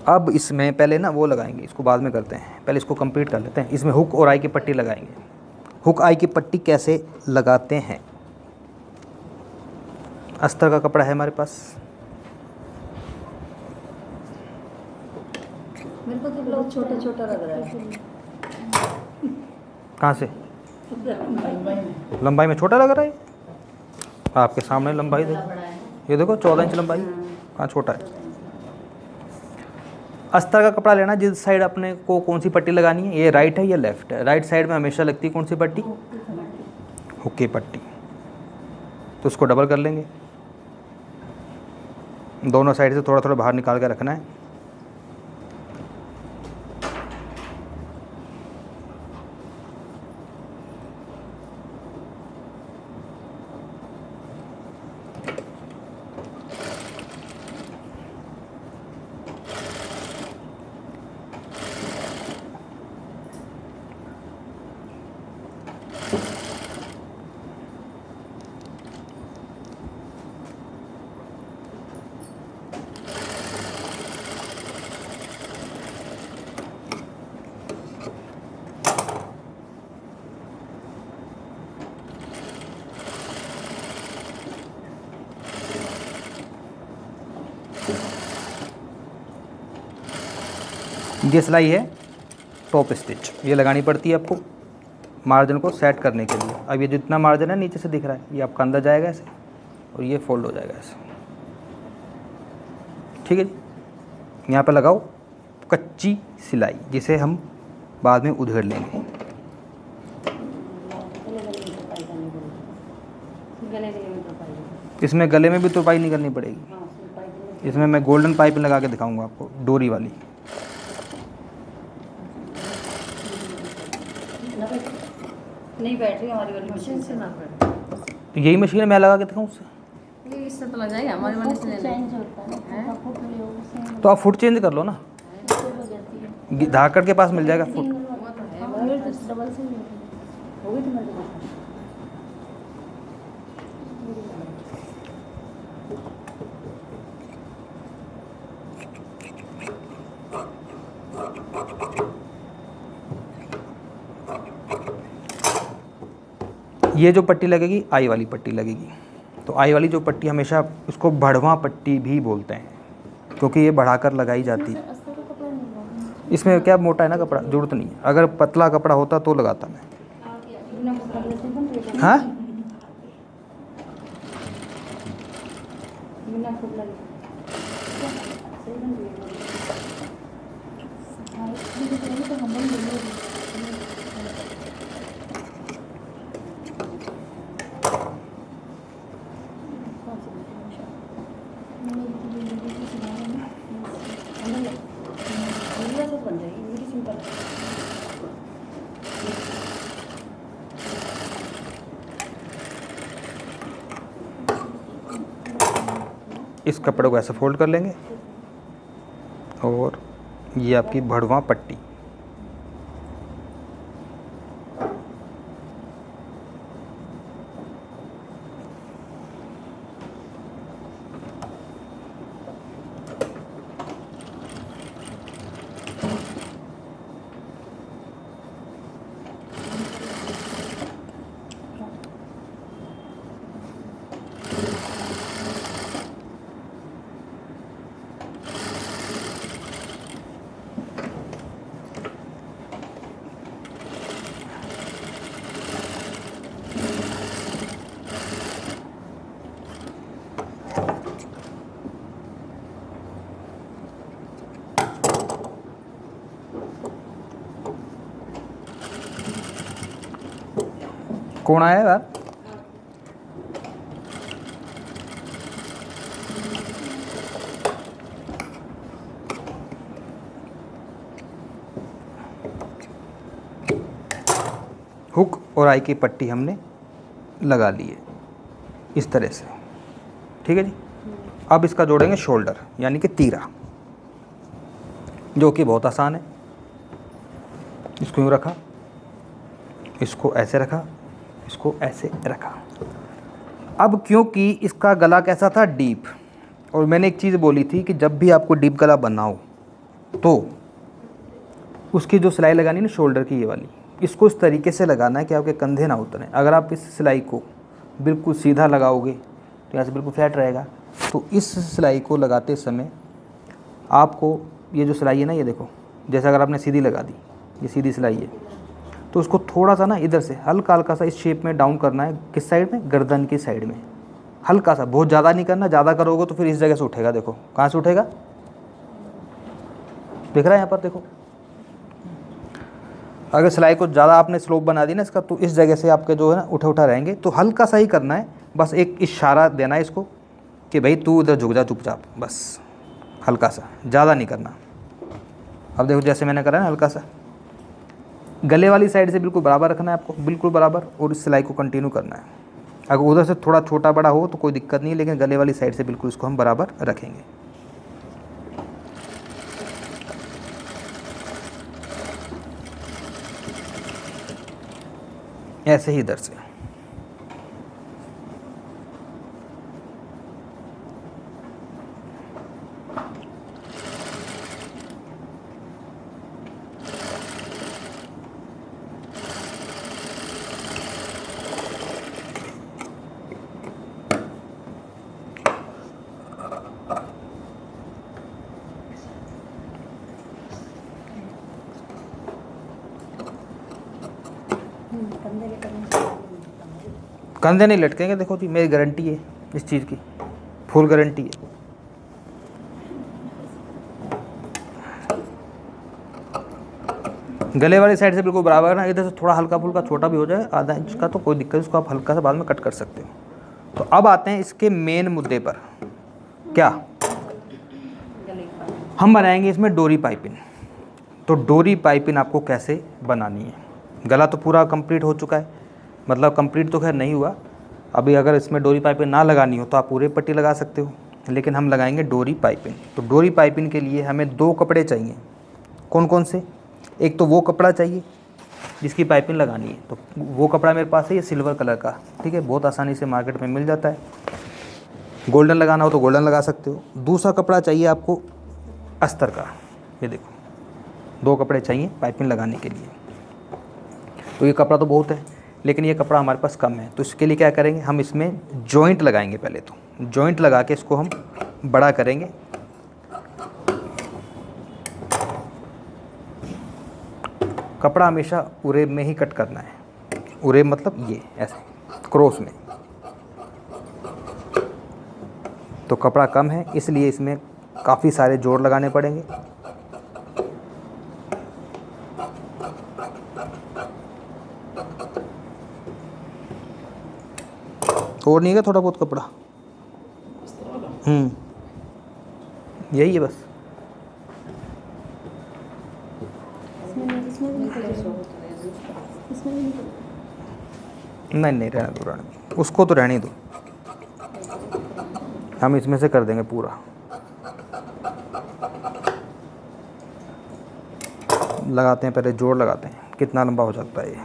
अब इसमें पहले ना वो लगाएंगे, इसको बाद में करते हैं, पहले इसको कंप्लीट कर लेते हैं। इसमें हुक और आई की पट्टी लगाएंगे। हुक आई की पट्टी कैसे लगाते हैं? अस्तर का कपड़ा है हमारे पास, मेरे को तो ब्लाउज छोटा छोटा लग रहा है। कहाँ से? लंबाई में छोटा लग रहा है? आपके सामने लंबाई देखो, ये देखो 14 इंच लंबाई, कहाँ छोटा है? अस्तर का कपड़ा लेना, जिस साइड अपने को कौन सी पट्टी लगानी है, ये राइट है या लेफ्ट है? राइट साइड में हमेशा लगती है कौन सी पट्टी? हुक की पट्टी। तो उसको डबल कर लेंगे, दोनों साइड से थोड़ा थोड़ा बाहर निकाल के रखना है। ये सिलाई है टॉप स्टिच, ये लगानी पड़ती है आपको मार्जिन को सेट करने के लिए। अब ये जितना मार्जिन है नीचे से दिख रहा है ये आपका अंदर जाएगा ऐसे और ये फोल्ड हो जाएगा ऐसे, ठीक है जी। यहाँ पर लगाओ कच्ची सिलाई जिसे हम बाद में उधेड़ लेंगे। इसमें गले में भी तुरपाई नहीं करनी पड़ेगी। इसमें मैं गोल्डन पाइप लगा के दिखाऊंगा आपको, डोरी वाली। नहीं बैठ रही हमारी वाली मशीन से ना बैठ। तो यही मशीन मैं लगा के दिखाऊँ उससे? ये इससे तो लग जाएगा हमारी वाली से लेने। चेंज होता है ना, फुट ले उससे तो आप फुट चेंज कर लो ना, हो जाती है। धाकड़ के पास मिल जाएगा फुट। डबल से हो गई तुम्हारी बात। ये जो पट्टी लगेगी आई वाली पट्टी लगेगी। तो आई वाली जो पट्टी हमेशा उसको बढ़वा पट्टी भी बोलते हैं क्योंकि ये बढ़ाकर लगाई जाती है। अस्तर का कपड़ा नहीं लगाऊंगी। इसमें क्या मोटा है ना कपड़ा, जरूरत नहीं है। अगर पतला कपड़ा होता तो लगाता मैं। बिना कपड़े से बन रही है। हाँ बिना कपड़ा के सही बन रही है। हाँ, इसलिए तो हम बन रही है। बन जाएगी मेरी सिंपल। इस कपड़े को ऐसे फोल्ड कर लेंगे और ये आपकी भड़वा पट्टी। कौन आया यार? हुक और आई की पट्टी हमने लगा ली है इस तरह से, ठीक है जी। अब इसका जोड़ेंगे शोल्डर यानी कि तीरा, जो कि बहुत आसान है। इसको यूँ रखा, इसको ऐसे रखा, इसको ऐसे रखा। अब क्योंकि इसका गला कैसा था, डीप, और मैंने एक चीज़ बोली थी कि जब भी आपको डीप गला बनाओ तो उसकी जो सिलाई लगानी है ना शोल्डर की, ये वाली, इसको इस तरीके से लगाना है कि आपके कंधे ना उतरें। अगर आप इस सिलाई को बिल्कुल सीधा लगाओगे तो यहाँ से बिल्कुल फ्लैट रहेगा। तो इस सिलाई को लगाते समय आपको ये जो सिलाई है ना, ये देखो, जैसे अगर आपने सीधी लगा दी, ये सीधी सिलाई है, तो उसको थोड़ा सा ना इधर से हल्का हल्का सा इस शेप में डाउन करना है। किस साइड में? गर्दन की साइड में, हल्का सा, बहुत ज़्यादा नहीं करना। ज़्यादा करोगे तो फिर इस जगह से उठेगा। देखो कहाँ से उठेगा, दिख रहा है यहाँ पर, देखो। अगर सिलाई को ज़्यादा आपने स्लोप बना दी ना इसका, तो इस जगह से आपके जो है ना उठा उठा रहेंगे। तो हल्का सा ही करना है, बस एक इशारा देना है इसको कि भाई तू उधर झुक जा चुपचाप, बस हल्का सा, ज़्यादा नहीं करना। अब देखो जैसे मैंने करा ना, हल्का सा गले वाली साइड से बिल्कुल बराबर रखना है आपको, बिल्कुल बराबर, और इस सिलाई को कंटिन्यू करना है। अगर उधर से थोड़ा छोटा बड़ा हो तो कोई दिक्कत नहीं है, लेकिन गले वाली साइड से बिल्कुल इसको हम बराबर रखेंगे। ऐसे ही इधर से। कंधे के कदम कंधे नहीं लटकेंगे, देखो जी मेरी गारंटी है इस चीज़ की, फुल गारंटी है। गले वाली साइड से बिल्कुल बराबर ना, इधर से थोड़ा हल्का फुल्का छोटा भी हो जाए आधा इंच का तो कोई दिक्कत नहीं, उसको आप हल्का सा बाद में कट कर सकते हो। तो अब आते हैं इसके मेन मुद्दे पर, क्या गले का हम बनाएंगे इसमें डोरी पाइपिंग। तो डोरी पाइपिंग आपको कैसे बनानी है। गला तो पूरा कंप्लीट हो चुका है, मतलब कंप्लीट तो खैर नहीं हुआ अभी। अगर इसमें डोरी पाइपिंग ना लगानी हो तो आप पूरे पट्टी लगा सकते हो, लेकिन हम लगाएंगे डोरी पाइपिंग। तो डोरी पाइपिंग के लिए हमें 2 कपड़े चाहिए। कौन कौन से, एक तो वो कपड़ा चाहिए जिसकी पाइपिंग लगानी है, तो वो कपड़ा मेरे पास है ये सिल्वर कलर का, ठीक है, बहुत आसानी से मार्केट में मिल जाता है। गोल्डन लगाना हो तो गोल्डन लगा सकते हो। दूसरा कपड़ा चाहिए आपको अस्तर का, ये देखो 2 कपड़े चाहिए पाइपिंग लगाने के लिए। तो ये कपड़ा तो बहुत है, लेकिन ये कपड़ा हमारे पास कम है, तो इसके लिए क्या करेंगे, हम इसमें जॉइंट लगाएंगे। पहले तो जॉइंट लगा के इसको हम बड़ा करेंगे। कपड़ा हमेशा उरेब में ही कट करना है, उरेब मतलब ये ऐसे क्रॉस में। तो कपड़ा कम है इसलिए इसमें काफ़ी सारे जोड़ लगाने पड़ेंगे। और नहीं है थोड़ा बहुत कपड़ा, यही है बस। इसमें भी नहीं रहने दो, रहने दो उसको, तो रहने दो, हम इसमें से कर देंगे पूरा। लगाते हैं पहले, जोड़ लगाते हैं, कितना लंबा हो सकता है ये।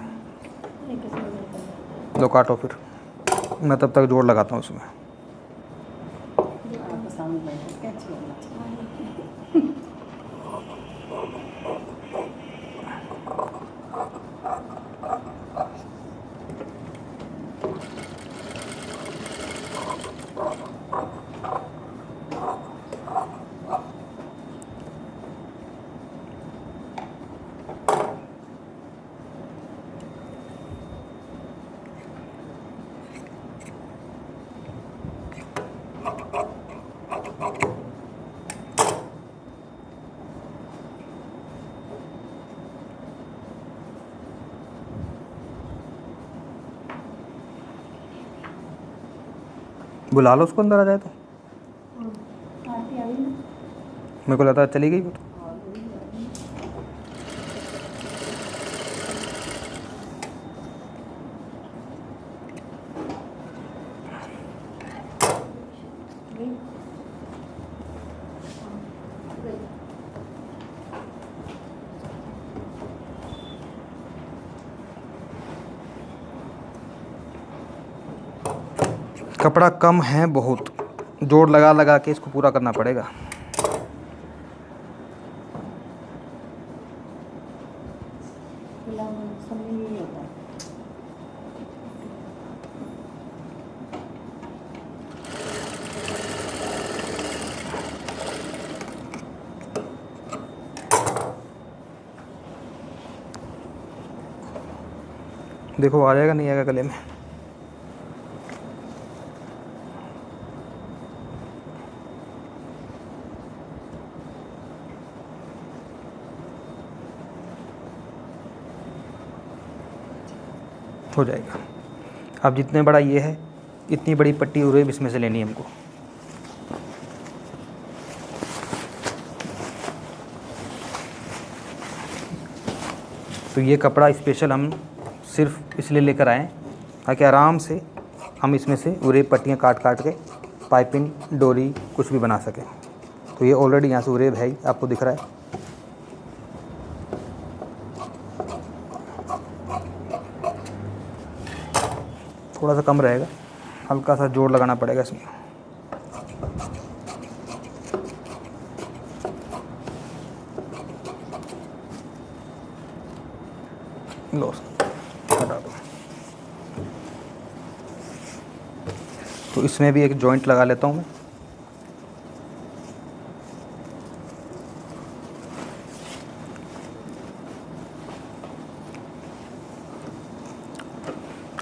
लो काटो फिर, मैं तब तक जोड़ लगाता हूँ इसमें। आपको सामने बैठे क्या अच्छी लगना चाहिए। बुला लो उसको, अंदर आ जाए तो। आरती आ गई ना। मेरे को लगता है चली गई वो तो। कपड़ा कम है बहुत, जोड़ लगा लगा के इसको पूरा करना पड़ेगा। सब में यही होता है। देखो आ जाएगा नहीं आएगा गले में। हो जाएगा। अब जितने बड़ा ये है, इतनी बड़ी पट्टी उरेब इसमें से लेनी है हमको। तो ये कपड़ा स्पेशल हम सिर्फ इसलिए लेकर आए ताकि आराम से हम इसमें से उरेब पट्टियाँ काट काट के पाइपिंग, डोरी कुछ भी बना सकें। तो ये ऑलरेडी यहाँ से उरेब है ही, आपको दिख रहा है। थोड़ा सा कम रहेगा, हल्का सा जोड़ लगाना पड़ेगा इसमें। लो हटा दो। तो इसमें भी एक जॉइंट लगा लेता हूँ मैं।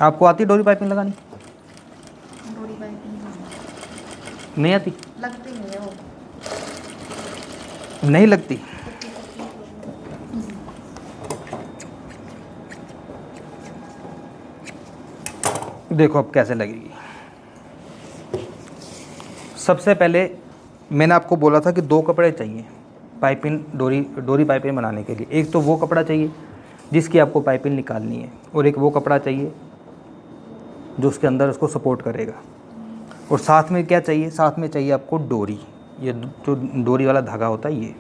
आपको आती है डोरी पाइपिंग लगानी? डोरी पाइपिंग नहीं आती? लगती नहीं है वो। नहीं लगती? देखो अब कैसे लगेगी। सबसे पहले मैंने आपको बोला था कि 2 कपड़े चाहिए पाइपिंग डोरी पाइपिंग बनाने के लिए। एक तो वो कपड़ा चाहिए जिसकी आपको पाइपिंग निकालनी है, और एक वो कपड़ा चाहिए जो उसके अंदर उसको सपोर्ट करेगा। और साथ में क्या चाहिए? साथ में चाहिए आपको डोरी। ये जो डोरी वाला धागा होता है ये।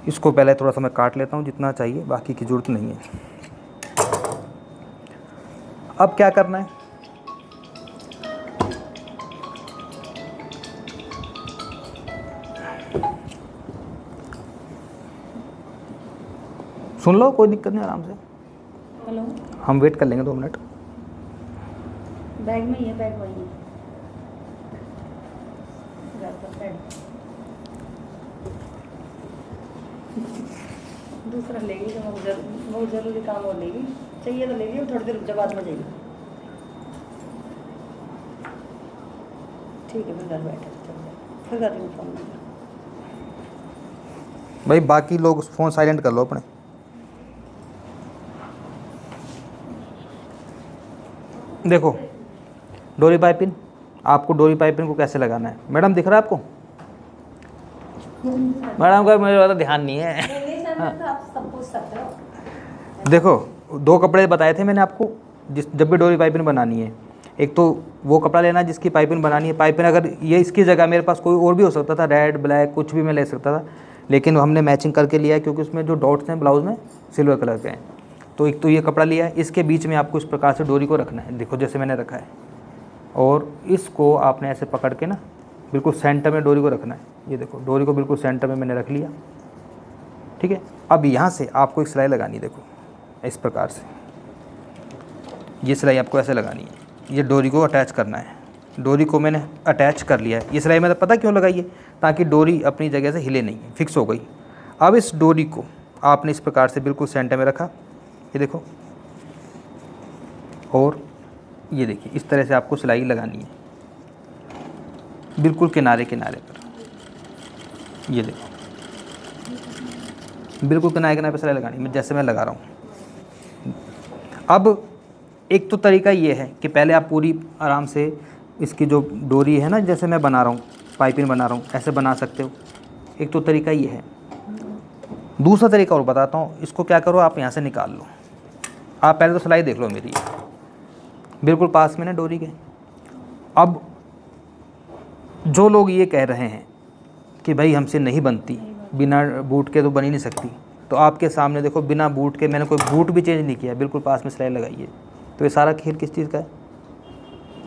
इसको पहले थोड़ा सा मैं काट लेता हूँ जितना चाहिए, बाकी की ज़रूरत नहीं है। अब क्या करना है? सुन लो, कोई दिक्कत नहीं, आराम से। हेलो, हम वेट कर लेंगे 2 मिनट। बैग में ही है, बैग वही है। घर पर बैग दूसरा लेगी जो बहुत जरूरी काम और लेगी, चाहिए तो लेगी, थोड़ी देर जब बाद में जाएगी। ठीक है, फिर घर बैठे फिर कर दूँगी फोन। भाई बाकी लोग फ़ोन साइलेंट कर लो अपने। देखो डोरी पाइपिंग, आपको डोरी पाइपिंग को कैसे लगाना है मैडम, दिख रहा है आपको? मैडम का मेरे ज़्यादा ध्यान नहीं है। आप सब पूछ सकते हो। देखो 2 कपड़े बताए थे मैंने आपको, जब भी डोरी पाइपिंग बनानी है। एक तो वो कपड़ा लेना जिसकी पाइपिंग बनानी है। पाइपिंग अगर ये इसकी जगह मेरे पास कोई और भी हो सकता था, रेड ब्लैक कुछ भी मैं ले सकता था, लेकिन हमने मैचिंग करके लिया है क्योंकि उसमें जो डॉट्स हैं ब्लाउज में सिल्वर कलर के हैं। तो एक तो ये कपड़ा लिया है, इसके बीच में आपको इस प्रकार से डोरी को रखना है, देखो जैसे मैंने रखा है। और इसको आपने ऐसे पकड़ के ना बिल्कुल सेंटर में डोरी को रखना है। ये देखो डोरी को बिल्कुल सेंटर में मैंने रख लिया, ठीक है। अब यहाँ से आपको एक सिलाई लगानी है, देखो इस प्रकार से ये सिलाई आपको ऐसे लगानी है। ये डोरी को अटैच करना है। डोरी को मैंने अटैच कर लिया है। ये सिलाई मैंने पता क्यों लगाई है? ताकि डोरी अपनी जगह से हिले नहीं, फिक्स हो गई। अब इस डोरी को आपने इस प्रकार से बिल्कुल सेंटर में रखा, ये देखो, और ये देखिए इस तरह से आपको सिलाई लगानी है बिल्कुल किनारे किनारे पर। ये देखो बिल्कुल किनारे किनारे पर सिलाई लगानी है, जैसे मैं लगा रहा हूँ। अब एक तो तरीका ये है कि पहले आप पूरी आराम से इसकी जो डोरी है ना, जैसे मैं बना रहा हूँ, पाइपिंग बना रहा हूँ, ऐसे बना सकते हो। एक तो तरीका ये है। दूसरा तरीका और बताता हूँ। इसको क्या करो, आप यहाँ से निकाल लो। आप पहले तो सिलाई देख लो मेरी, बिल्कुल पास में ना डोरी के। अब जो लोग ये कह रहे हैं कि भाई हमसे नहीं बनती, बिना बूट के तो बन ही नहीं सकती, तो आपके सामने देखो बिना बूट के मैंने कोई बूट भी चेंज नहीं किया, बिल्कुल पास में सिलाई लगाई है। तो ये सारा खेल किस चीज़ का है?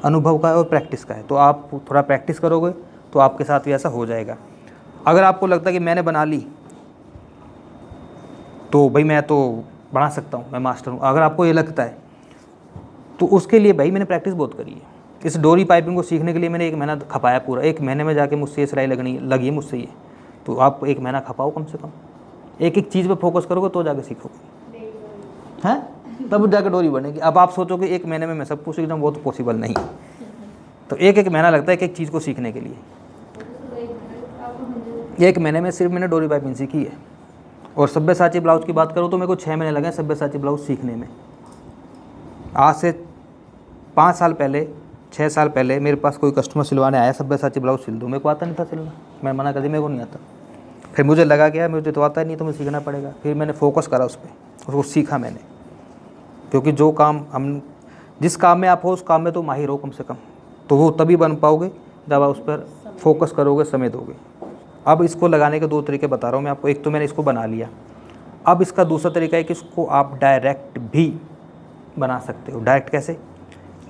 अनुभव का है और प्रैक्टिस का है। तो आप थोड़ा प्रैक्टिस करोगे तो आपके साथ भी ऐसा हो जाएगा। अगर आपको लगता है कि मैंने बना ली तो भाई मैं तो बना सकता हूँ, मैं मास्टर हूँ, अगर आपको ये लगता है तो उसके लिए भाई मैंने प्रैक्टिस बहुत करी है। इस डोरी पाइपिंग को सीखने के लिए मैंने 1 महीना खपाया पूरा। 1 महीने में जाके मुझसे ये सिलाई लगी है मुझसे ये। तो आप 1 महीना खपाओ कम से कम, एक एक चीज़ पे फोकस करोगे तो जाके सीखोगे, हैं? तब जाके डोरी बनेगी। अब आप सोचोगे 1 महीने में मैं सब कुछ सीख जाऊँ, वो तो पॉसिबल नहीं। तो 1 महीना लगता है एक एक चीज़ को सीखने के लिए। 1 महीने में सिर्फ मैंने डोरी पाइपिंग सीखी है। और सब्यसाची ब्लाउज की बात करूँ तो मेरे को 6 महीने लगे सब्यसाची ब्लाउज सीखने में। आज से 5 साल पहले 6 साल पहले मेरे पास कोई कस्टमर सिलवाने आया, सब्यसाची ब्लाउज सिल दो, मेरे को आता नहीं था सिलना, मैं मना कर दी, मेरे को नहीं आता। फिर मुझे लगा कि यार मुझे तो आता ही नहीं, तो मुझे सीखना पड़ेगा। फिर मैंने फोकस करा उस पर, उसको सीखा मैंने। क्योंकि जो काम हम जिस काम में आप हो उस काम में तो माहिर हो कम से कम, तो वो तभी बन पाओगे जब आप उस पर फोकस करोगे, समय दोगे। अब इसको लगाने के 2 तरीके बता रहा हूँ मैं आपको। एक तो मैंने इसको बना लिया। अब इसका दूसरा तरीका है कि इसको आप डायरेक्ट भी बना सकते हो। डायरेक्ट कैसे?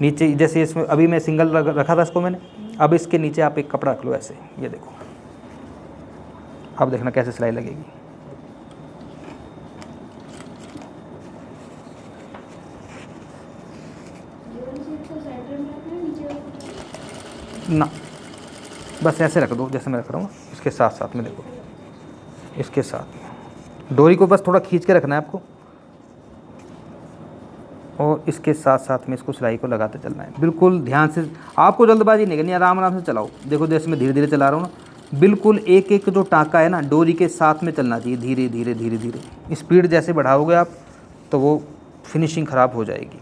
नीचे जैसे इसमें अभी मैं सिंगल रखा था इसको मैंने, अब इसके नीचे आप एक कपड़ा रख लो ऐसे, ये देखो। अब देखना कैसे सिलाई लगेगी। ना बस ऐसे रख दो जैसे मैं रख रहा हूँ, इसके साथ साथ में देखो, इसके साथ में डोरी को बस थोड़ा खींच के रखना है आपको। और इसके साथ साथ में इसको सिलाई को लगाते चलना है, बिल्कुल ध्यान से। आपको जल्दबाजी नहीं करनी, आराम आराम से चलाओ। देखो जैसे मैं धीरे धीरे चला रहा हूँ ना, बिल्कुल एक एक जो टाँका है ना डोरी के साथ में चलना चाहिए, धीरे धीरे धीरे धीरे। स्पीड जैसे बढ़ाओगे आप तो वो फिनिशिंग ख़राब हो जाएगी।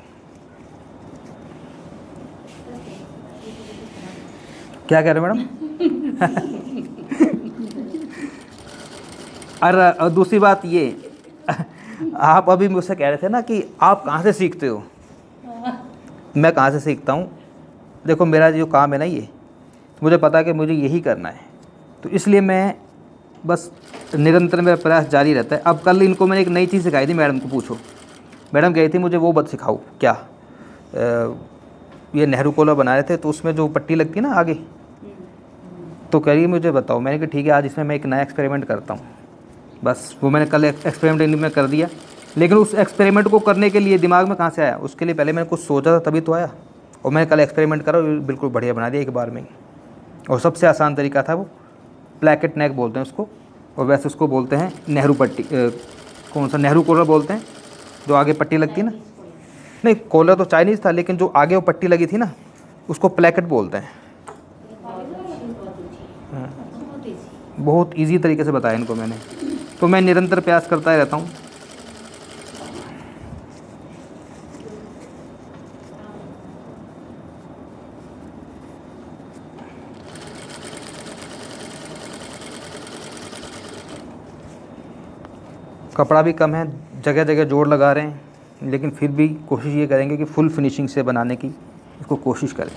क्या कह रहे हो मैडम? और दूसरी बात ये, आप अभी मुझसे कह रहे थे ना कि आप कहाँ से सीखते हो। मैं कहाँ से सीखता हूँ, देखो मेरा जो काम है ना ये, मुझे पता है कि मुझे यही करना है, तो इसलिए मैं बस निरंतर मेरा प्रयास जारी रहता है। अब कल इनको मैंने एक नई चीज़ सिखाई थी, मैडम को पूछो। मैडम कही थी मुझे वो बत सिखाओ क्या, ये नेहरू कॉलर बना रहे थे तो उसमें जो पट्टी लगती है ना आगे, तो कह रही है मुझे बताओ। मैंने कहा ठीक है, आज इसमें मैं एक नया एक्सपेरिमेंट करता हूँ। बस वो मैंने कल एक्सपेरिमेंट में कर दिया, लेकिन उस एक्सपेरिमेंट को करने के लिए दिमाग में कहाँ से आया, उसके लिए पहले मैंने कुछ सोचा था तभी तो आया। और मैंने कल एक्सपेरिमेंट करा, बिल्कुल बढ़िया बना दिया एक बार में। और सबसे आसान तरीका था वो, प्लैकेट नेक बोलते हैं उसको, और वैसे उसको बोलते हैं नेहरू पट्टी, कौन सा नेहरू कॉलर बोलते हैं, जो आगे पट्टी लगती है ना। नहीं, कॉलर तो चाइनीज़ था, लेकिन जो आगे वो पट्टी लगी थी ना उसको प्लैकेट बोलते हैं। बहुत इजी तरीके से बताया इनको मैंने, तो मैं निरंतर प्रयास करता ही रहता हूँ। कपड़ा भी कम है, जगह जगह जोड़ लगा रहे हैं, लेकिन फिर भी कोशिश ये करेंगे कि फुल फिनिशिंग से बनाने की इसको कोशिश करें।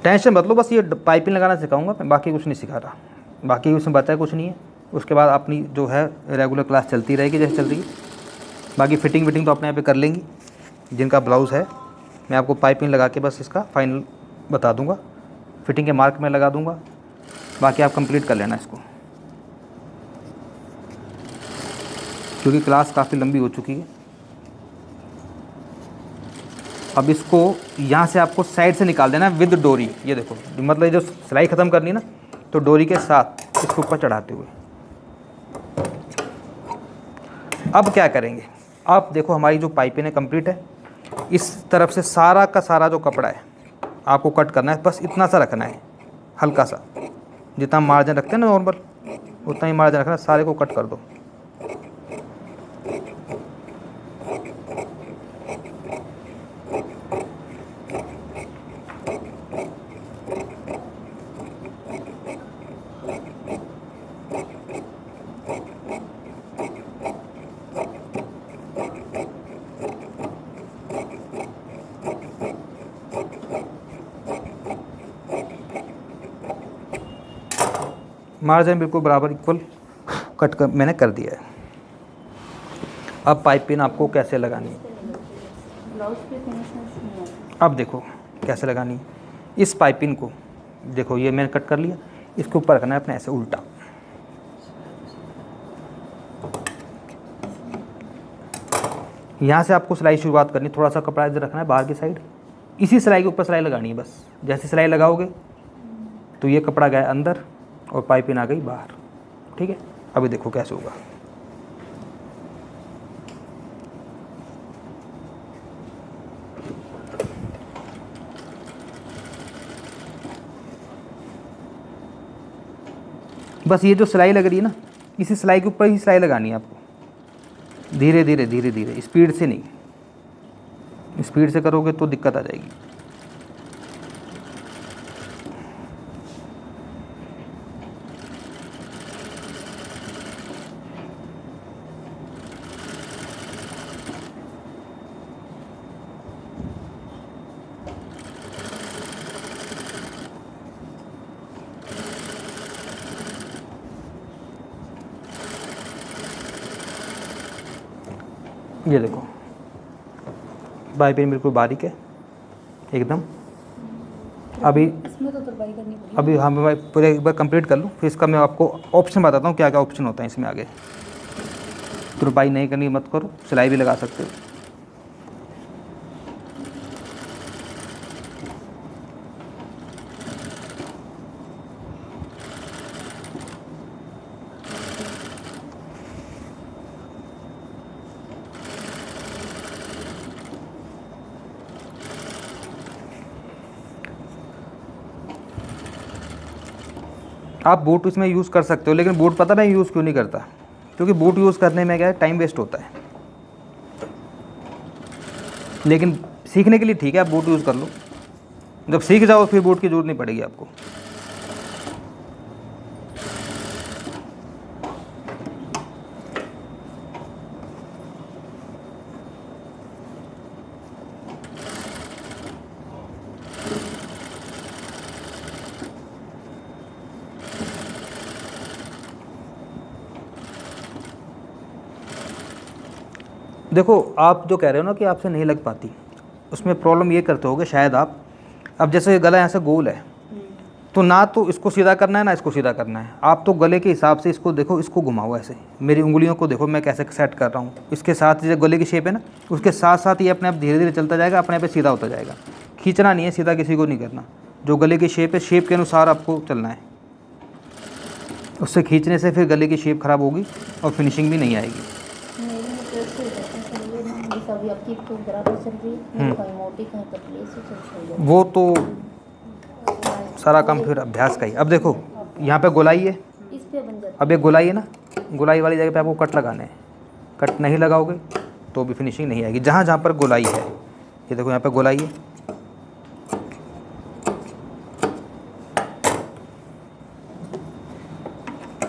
टेंशन मत लो, बस ये पाइपिंग लगाना सिखाऊंगा मैं, बाकी कुछ नहीं सिखा रहा। बाकी उसमें बचा कुछ नहीं है। उसके बाद अपनी जो है रेगुलर क्लास चलती रहेगी जैसे चल रही है। बाकी फिटिंग विटिंग तो अपने यहाँ पे कर लेंगी। जिनका ब्लाउज़ है मैं आपको पाइपिंग लगा के बस इसका फाइनल बता दूंगा, फिटिंग के मार्क में लगा दूंगा, बाकी आप कंप्लीट कर लेना इसको, क्योंकि क्लास काफ़ी लंबी हो चुकी है। अब इसको यहाँ से आपको साइड से निकाल देना है विद डोरी। ये देखो, मतलब ये जो सिलाई ख़त्म करनी है ना, तो डोरी के साथ इसके ऊपर चढ़ाते हुए। अब क्या करेंगे, अब देखो हमारी जो पाइपिंग है कंप्लीट है। इस तरफ से सारा का सारा जो कपड़ा है आपको कट करना है, बस इतना सा रखना है, हल्का सा, जितना मार्जिन रखते हैं ना नॉर्मल, उतना ही मार्जिन रखना है। सारे को कट कर दो। मार्जिन बिल्कुल बराबर इक्वल कट कर मैंने कर दिया है। अब पाइपिंग आपको कैसे लगानी है, ब्लाउज पे फिनिशिंग नहीं है। अब देखो कैसे लगानी है। इस पाइपिंग को देखो, ये मैंने कट कर लिया, इसके ऊपर रखना है अपने ऐसे उल्टा। यहाँ से आपको सिलाई शुरुआत करनी, थोड़ा सा कपड़ा इधर रखना है बाहर की साइड, इसी सिलाई के ऊपर सिलाई लगानी है बस। जैसे सिलाई लगाओगे तो ये कपड़ा गया अंदर और पाइपिंग आ गई बाहर। ठीक है, अभी देखो कैसे होगा। बस ये जो सिलाई लग रही है ना, इसी सिलाई के ऊपर ही सिलाई लगानी है आपको, धीरे धीरे धीरे धीरे, स्पीड से नहीं। स्पीड से करोगे तो दिक्कत आ जाएगी। ये देखो पाइपिंग बिल्कुल बारीक है एकदम। अभी इसमें तो तुरपाई करनी पड़ेगी। अभी हाँ, मैं पूरे एक बार कंप्लीट कर लूँ, फिर इसका मैं आपको ऑप्शन बताता हूँ क्या क्या ऑप्शन होता है इसमें आगे। तुरपाई नहीं करनी मत करो, सिलाई भी लगा सकते हो। आप बूट इसमें यूज़ कर सकते हो, लेकिन बूट पता मैं यूज़ क्यों नहीं करता, क्योंकि बूट यूज़ करने में क्या है, टाइम वेस्ट होता है। लेकिन सीखने के लिए ठीक है, आप बूट यूज़ कर लो, जब सीख जाओ फिर बूट की ज़रूरत नहीं पड़ेगी आपको। देखो आप जो कह रहे हो ना कि आपसे नहीं लग पाती, उसमें प्रॉब्लम ये करते होगे शायद आप, अब जैसे गला यहाँ से गोल है तो ना तो इसको सीधा करना है ना इसको सीधा करना है, आप तो गले के हिसाब से इसको देखो, इसको घुमाओ ऐसे, मेरी उंगलियों को देखो मैं कैसे सेट कर रहा हूँ, इसके साथ जो गले की शेप है ना उसके साथ साथ ये अपने आप धीरे धीरे चलता जाएगा, अपने आप सीधा होता जाएगा। खींचना नहीं है, सीधा किसी को नहीं करना, जो गले की शेप है शेप के अनुसार आपको चलना है, उससे खींचने से फिर गले की शेप ख़राब होगी और फिनिशिंग भी नहीं आएगी। मेरे में तो ऐसे ही रहता है, सर, ये ना जैसे अभी आपकी तो बराबर चल रही है, कहीं मोटी कहीं पतली, ऐसे चल रही है। वो तो सारा काम फिर अभ्यास का ही। अब देखो यहाँ पे गोलाई है, इस पे बन जाती अब एक गोलाई है ना, गोलाई वाली जगह पे आपको कट लगाने हैं, कट नहीं लगाओगे तो भी फिनिशिंग नहीं आएगी। जहाँ जहाँ पर गोलाई है, ये देखो यहाँ पे गोलाई है,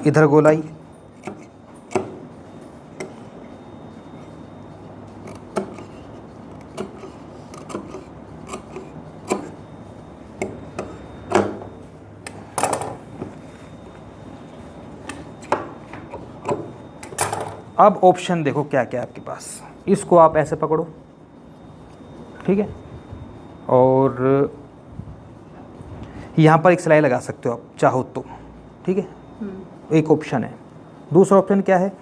इधर गोलाई, अब ऑप्शन देखो क्या क्या है आपके पास। इसको आप ऐसे पकड़ो, ठीक है, और यहाँ पर एक सिलाई लगा सकते हो आप चाहो तो, ठीक है, एक ऑप्शन है। दूसरा ऑप्शन क्या है,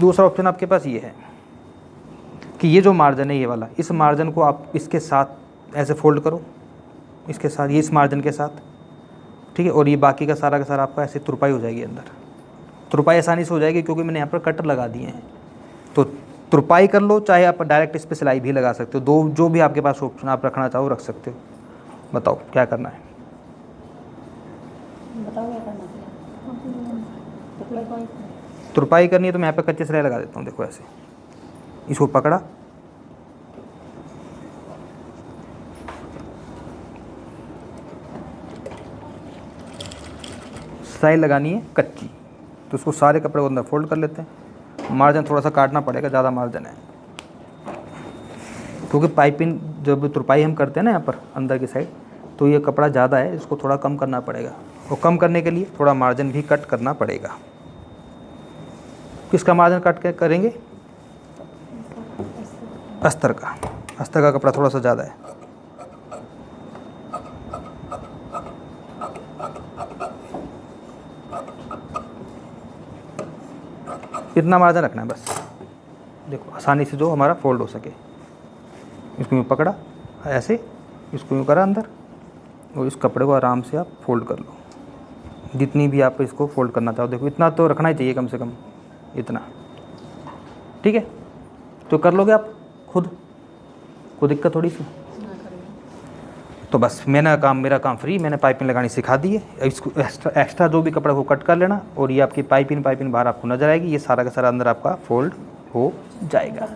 दूसरा ऑप्शन आपके पास ये है कि ये जो मार्जिन है ये वाला, इस मार्जिन को आप इसके साथ ऐसे फोल्ड करो, इसके साथ, ये इस मार्जिन के साथ, ठीक है, और ये बाकी का सारा आपका ऐसे तुरपाई हो जाएगी अंदर। तुरपाई आसानी से हो जाएगी क्योंकि मैंने यहाँ पर कटर लगा दिए हैं, तो तुरपाई कर लो, चाहे आप डायरेक्ट इस पर सिलाई भी लगा सकते हो, दो जो भी आपके पास ऑप्शन आप रखना चाहो रख सकते हो। बताओ क्या करना है, बताओ क्या करना है। तुरपाई करनी है तो मैं यहाँ पे कच्ची सिलाई लगा देता हूँ। देखो ऐसे इसको पकड़ा, सिलाई लगानी है कच्ची, तो उसको सारे कपड़े को अंदर फोल्ड कर लेते हैं। मार्जिन थोड़ा सा काटना पड़ेगा, ज़्यादा मार्जिन है क्योंकि पाइपिंग जब तुरपाई हम करते हैं ना यहाँ पर अंदर की साइड, तो ये कपड़ा ज़्यादा है, इसको थोड़ा कम करना पड़ेगा, और कम करने के लिए थोड़ा मार्जिन भी कट करना पड़ेगा। किसका मार्जिन कट के करेंगे, अस्तर का, अस्तर का कपड़ा थोड़ा सा ज़्यादा है। इतना मार्जिन रखना है बस, देखो आसानी से जो हमारा फोल्ड हो सके। इसको यूँ पकड़ा ऐसे, इसको यूँ करा अंदर, और इस कपड़े को आराम से आप फोल्ड कर लो, जितनी भी आप इसको फोल्ड करना चाहो। देखो इतना तो रखना ही चाहिए कम से कम, इतना, ठीक है, तो कर लोगे आप खुद, कोई दिक्कत थोड़ी सी। तो बस मेरा काम फ्री, मैंने पाइपिंग लगानी सिखा दी है। इसको एक्स्ट्रा जो भी कपड़ा को कट कर लेना, और ये आपकी पाइपिंग बाहर आपको नजर आएगी, ये सारा का सारा अंदर आपका फोल्ड हो जाएगा।